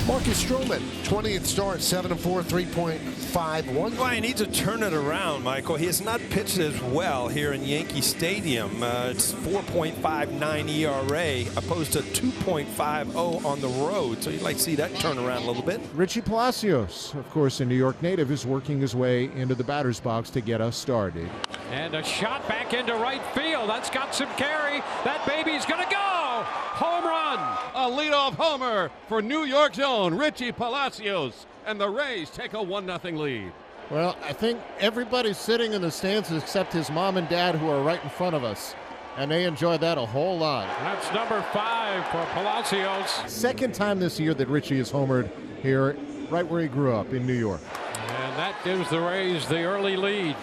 Marcus Strowman, 20th start, 7-4, 3.51. Well, he needs to turn it around, Michael. He has not pitched as well here in Yankee Stadium. It's 4.59 ERA opposed to 2.50 on the road. So you'd like to see that turn around a little bit. Richie Palacios, of course, a New York native, is working his way into the batter's box to get us started. And a shot back into right field. That's got some carry. That baby's going to go. Home run. A leadoff homer for New York's own Richie Palacios. And the Rays take a 1-0 lead. Well, I think everybody's sitting in the stands except his mom and dad, who are right in front of us. And they enjoyed that a whole lot. That's number 5 for Palacios. Second time this year that Richie has homered here, right where he grew up in New York. And that gives the Rays the early lead.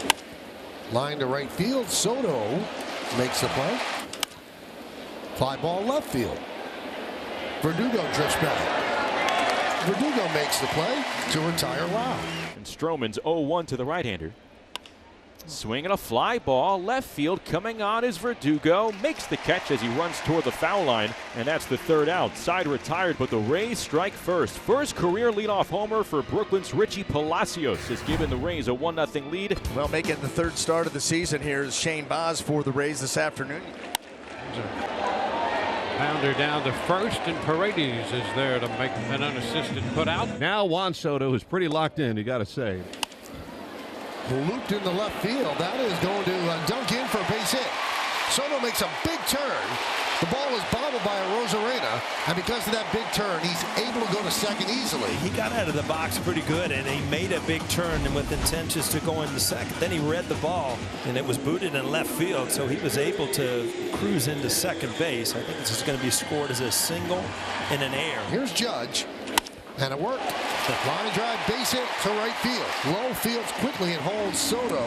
Line to right field. Soto makes the play. Fly ball left field. Verdugo drifts back. Verdugo makes the play to retire Lau. And Strowman's 0-1 to the right-hander. Swinging a fly ball left field. Coming on is Verdugo. Makes the catch as he runs toward the foul line. And that's the third out. Side retired, but the Rays strike first. First career leadoff homer for Brooklyn's Richie Palacios has given the Rays a 1-0 lead. Well, making the third start of the season here is Shane Baz for the Rays this afternoon. Pounder down to first, and Paredes is there to make an unassisted put out. Now Juan Soto is pretty locked in, you got to say. Looped in the left field. That is going to dunk in for a base hit. Soto makes a big turn. The ball was bobbled by a Rosarena, and because of that big turn, he's able to go to second easily. He got out of the box pretty good, and he made a big turn and with intentions to go into second. Then he read the ball, and it was booted in left field, so he was able to cruise into second base. I think this is going to be scored as a single in an air. Here's Judge, and it worked. Line drive, base hit to right field. Low fields quickly and holds Soto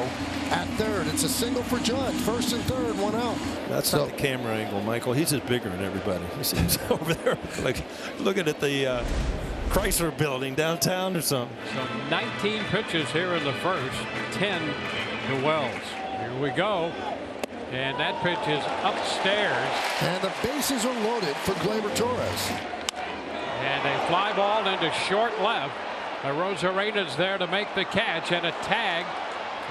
at third. It's a single for Judge. First and third, one out. That's not the camera angle, Michael. He's just bigger than everybody. He seems over there like looking at the Chrysler building downtown or something. So 19 pitches here in the first, 10 to Wells. Here we go. And that pitch is upstairs. And the bases are loaded for Gleyber Torres. And a fly ball into short left. Rosarena's there to make the catch, and a tag.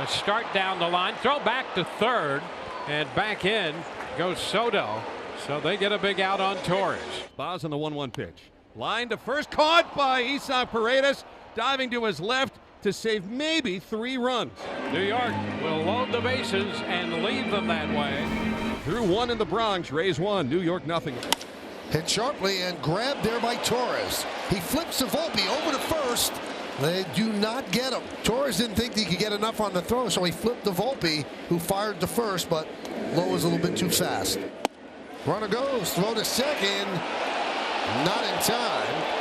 A start down the line. Throw back to third. And back in goes Soto. So they get a big out on Torres. Baz on the 1-1 pitch. Line to first, caught by Isaac Paredes, diving to his left to save maybe 3 runs. New York will load the bases and leave them that way. Through 1 in the Bronx, Rays 1, New York nothing. Hit sharply and grabbed there by Torres. He flips to Volpe over to first. They do not get him. Torres didn't think he could get enough on the throw, so he flipped to Volpe, who fired to first, but Lowe was a little bit too fast. Runner goes, throw to second. Not in time.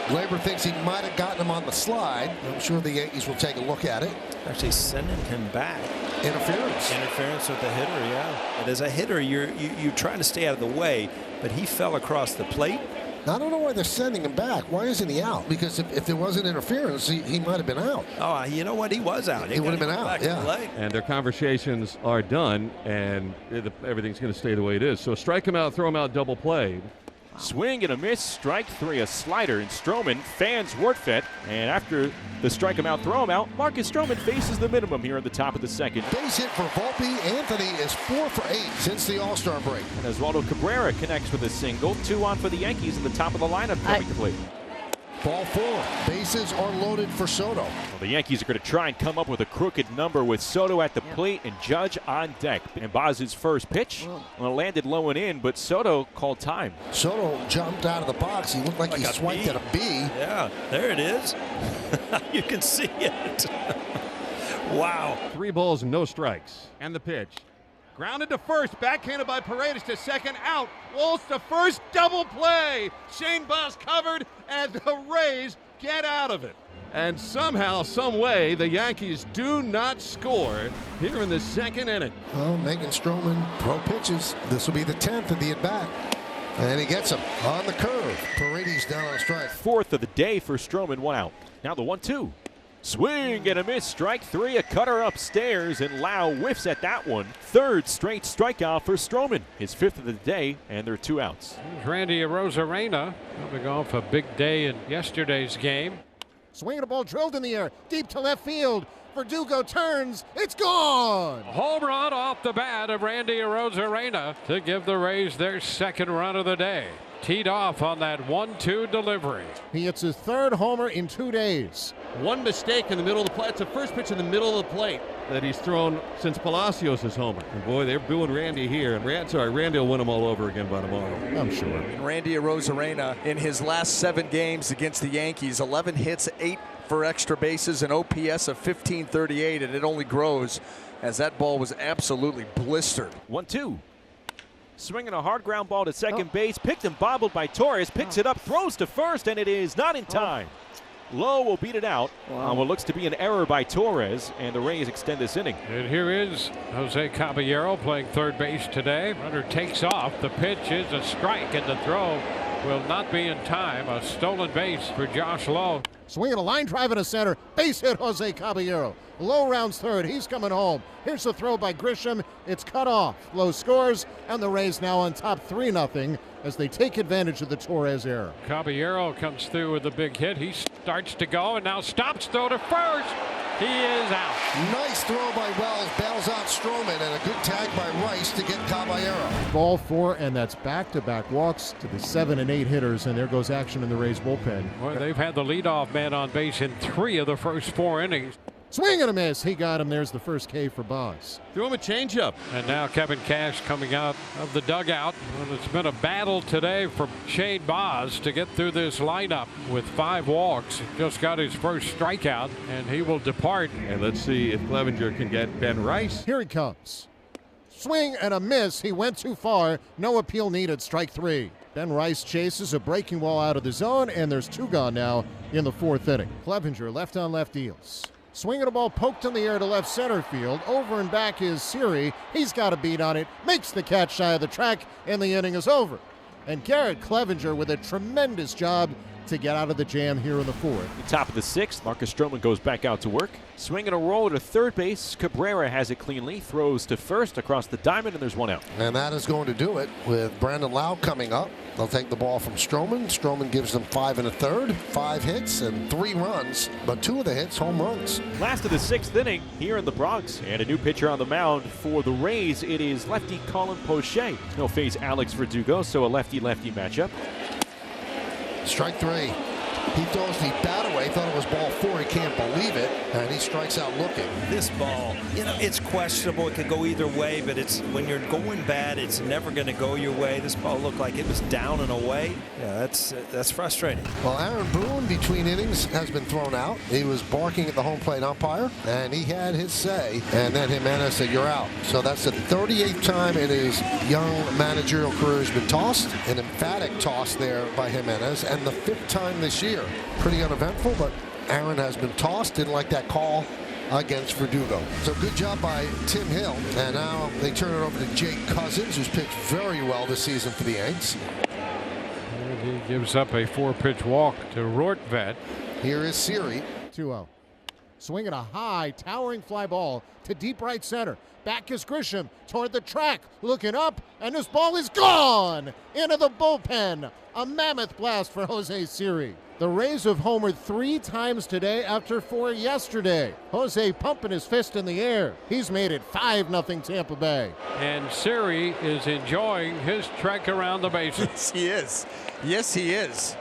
Gleyber thinks he might have gotten him on the slide. I'm sure the Yankees will take a look at it. Actually sending him back. Interference. Interference with the hitter, yeah. And as a hitter, you're trying to stay out of the way, but he fell across the plate. I don't know why they're sending him back. Why isn't he out? Because if there wasn't interference, he might have been out. Oh, you know what? He was out. He would have been out, yeah. And their conversations are done, and everything's going to stay the way it is. So strike him out, throw him out, double play. Swing and a miss, strike 3, a slider, and Strowman fans Wortfett. And after the strike him out, throw him out, Marcus Strowman faces the minimum here at the top of the second. Base hit for Volpe. Anthony is 4 for 8 since the All-Star break. And Oswaldo Cabrera connects with a single, 2 on for the Yankees at the top of the lineup coming to play. Ball 4. Bases are loaded for Soto. Well, the Yankees are going to try and come up with a crooked number with Soto at the plate and Judge on deck. And Baz's first pitch landed low and in, but Soto called time. Soto jumped out of the box. He looked like he swiped at a B. Yeah, there it is. You can see it. Wow. 3 balls, no strikes. And the pitch. Grounded to first, backhanded by Paredes to second, out. Waltz to first, double play. Shane Baz covered, and the Rays get out of it. And somehow, some way, the Yankees do not score here in the second inning. Well, Megan Strowman, pro pitches. This will be the 10th of the at-bat. And he gets him on the curve. Paredes down on strike. 4th of the day for Strowman, 1 out. Now the 1-2. Swing and a miss, strike three, a cutter upstairs, and Lau whiffs at that one. Third straight strikeout for Strowman, his fifth of the day, and there are 2 outs. Here's Randy Arozarena coming off a big day in yesterday's game. Swinging a ball drilled in the air, deep to left field. Verdugo turns, it's gone! A home run off the bat of Randy Arozarena to give the Rays their second run of the day. Teed off on that 1-2 delivery. He hits his 3rd homer in 2 days. One mistake in the middle of the plate. It's the first pitch in the middle of the plate that he's thrown since Palacios' homer. And boy, they're booing Randy here. And Randy will win them all over again by tomorrow, I'm sure. Randy Arozarena in his last 7 games against the Yankees, 11 hits, 8 for extra bases, an OPS of 1538, and it only grows as that ball was absolutely blistered. 1-2. Swinging a hard ground ball to second base, picked and bobbled by Torres, picks it up, throws to first, and it is not in time. Lowe will beat it out on what looks to be an error by Torres, and the Rays extend this inning. And here is Jose Caballero playing third base today. Runner takes off. The pitch is a strike, and the throw will not be in time. A stolen base for Josh Lowe. Swinging a line drive in a center. Base hit Jose Caballero. Lowe rounds third. He's coming home. Here's the throw by Grisham. It's cut off. Lowe scores, and the Rays now on top 3-0 as they take advantage of the Torres error. Caballero comes through with a big hit. He starts to go and now stops, throw to first. He is out. Nice throw by Wells, bails out Strowman, and a good tag by Rice to get Caballero. Ball 4, and that's back-to-back walks to the 7 and 8 hitters, and there goes action in the Rays bullpen. Well, they've had the leadoff man on base in 3 of the first 4 innings. Swing and a miss. He got him. There's the first K for Boz. Threw him a changeup. And now Kevin Cash coming out of the dugout. Well, it's been a battle today for Shane Boz to get through this lineup with 5 walks. Just got his first strikeout, and he will depart. And let's see if Clevenger can get Ben Rice. Here he comes. Swing and a miss. He went too far. No appeal needed. Strike 3. Ben Rice chases a breaking ball out of the zone, and there's 2 gone now in the 4th inning. Clevenger left on left deals. Swinging a ball poked in the air to left center field. Over and back is Siri. He's got a beat on it. Makes the catch shy of the track, and the inning is over. And Garrett Clevenger with a tremendous job to get out of the jam here in the 4th. Top of the 6th, Marcus Strowman goes back out to work. Swinging a roll to third base. Cabrera has it cleanly. Throws to first across the diamond, and there's 1 out. And that is going to do it with Brandon Lau coming up. They'll take the ball from Strowman. Strowman gives them 5 1/3, 5 hits and 3 runs, but 2 of the hits home runs. Last of the 6th inning here in the Bronx, and a new pitcher on the mound for the Rays. It is lefty Colin Poche. He'll face Alex Verdugo, so a lefty-lefty matchup. Strike 3. He throws the bat away, thought it was ball 4, he can't believe it, and he strikes out looking. This ball, it's questionable. It could go either way, but it's when you're going bad, it's never going to go your way. This ball looked like it was down and away. Yeah, that's frustrating. Well, Aaron Boone, between innings, has been thrown out. He was barking at the home plate umpire, and he had his say, and then Jimenez said, "You're out." So that's the 38th time in his young managerial career he's been tossed. An emphatic toss there by Jimenez, and the 5th time this year. Pretty uneventful, but Aaron has been tossed. Didn't like that call against Verdugo. So good job by Tim Hill. And now they turn it over to Jake Cousins, who's pitched very well this season for the Yanks. And he gives up a 4-pitch walk to Rortvet. Here is Siri. 2-0. Swinging a high, towering fly ball to deep right center. Back is Grisham toward the track, looking up, and this ball is gone into the bullpen. A mammoth blast for Jose Siri. The Rays have homered 3 times today after 4 yesterday. Jose pumping his fist in the air. He's made it 5-0 Tampa Bay. And Siri is enjoying his trek around the bases. Yes, he is. Yes, he is.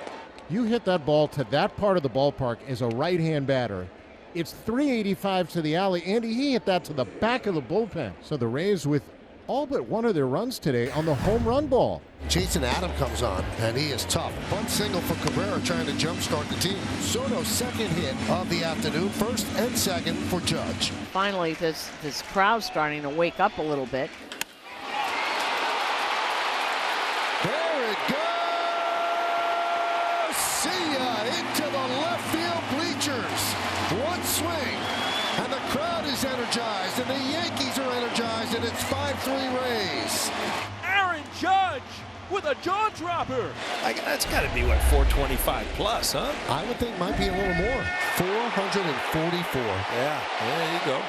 You hit that ball to that part of the ballpark as a right-hand batter. It's 385 to the alley. Andy, he hit that to the back of the bullpen. So the Rays with all but 1 of their runs today on the home run ball. Jason Adam comes on, and he is tough. Bunt single for Cabrera trying to jumpstart the team. Soto's 2nd hit of the afternoon, 1st and 2nd for Judge. Finally, this crowd's starting to wake up a little bit. There it goes! See ya! Into the left field bleachers. 1 swing, and the crowd is energized, and the Yankees are energized, and it's 5-3 Rays. Aaron Judge with a jaw dropper. That's got to be, what, 425 plus, huh? I would think might be a little more. 444. Yeah, there you go.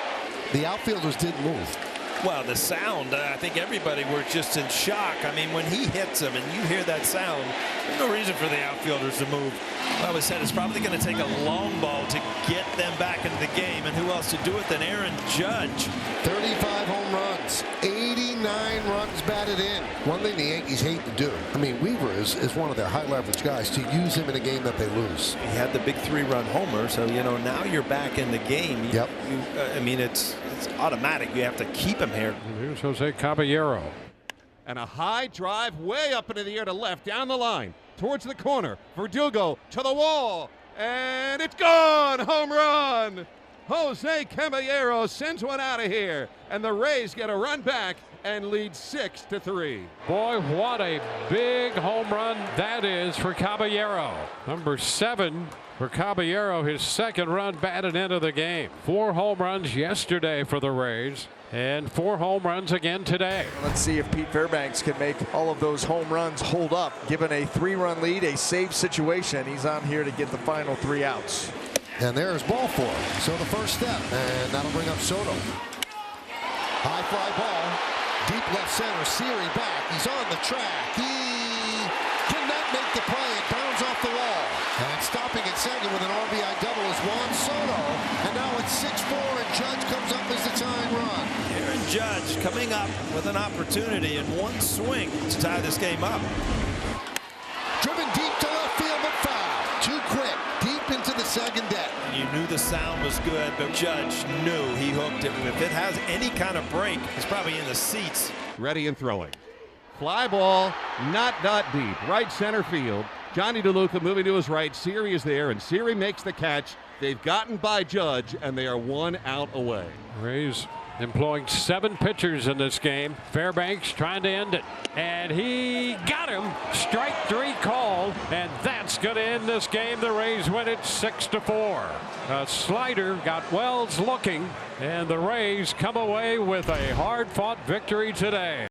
The outfielders didn't move. Well, the sound, I think everybody were just in shock. I mean, when he hits them and you hear that sound, there's no reason for the outfielders to move. I always said it's probably going to take a long ball to get them back into the game, and who else to do it than Aaron Judge? 35 home runs, 89 runs batted in. One thing the Yankees hate to do, I mean, Weaver is one of their high leverage guys, to use him in a game that they lose. He had the big 3-run homer, so, you know, now you're back in the game. Yep. I mean, it's automatic. You have to keep him here. And here's Jose Caballero. And a high drive way up into the air to left, down the line, towards the corner. Verdugo to the wall, and it's gone! Home run! Jose Caballero sends one out of here, and the Rays get a run back and lead 6-3. Boy, what a big home run that is for Caballero. Number 7 for Caballero, his second run batted into the game. 4 home runs yesterday for the Rays, and 4 home runs again today. Let's see if Pete Fairbanks can make all of those home runs hold up. Given a 3-run lead, a save situation, he's on here to get the final 3 outs. And there's ball 4. So the first step, and that'll bring up Soto. High fly ball, deep left center. Siri back. He's on the track. He cannot make the play. It bounds off the wall. And stopping at second with an RBI double is Juan Soto. And now it's 6-4, and Judge comes up as the tying run. Aaron Judge coming up with an opportunity in one swing to tie this game up. Driven deep to left field, but foul. Too quick, deep into the second deck. You knew the sound was good, but Judge knew he hooked it. If it has any kind of break, it's probably in the seats. Ready and throwing. Fly ball, not deep, right center field. Johnny DeLuca moving to his right. Siri is there, and Siri makes the catch. They've gotten by Judge, and they are 1 out away. Rays employing 7 pitchers in this game. Fairbanks trying to end it, and he got him. Strike 3 called, and that's going to end this game. The Rays win it 6-4. A slider got Wells looking, and the Rays come away with a hard-fought victory today.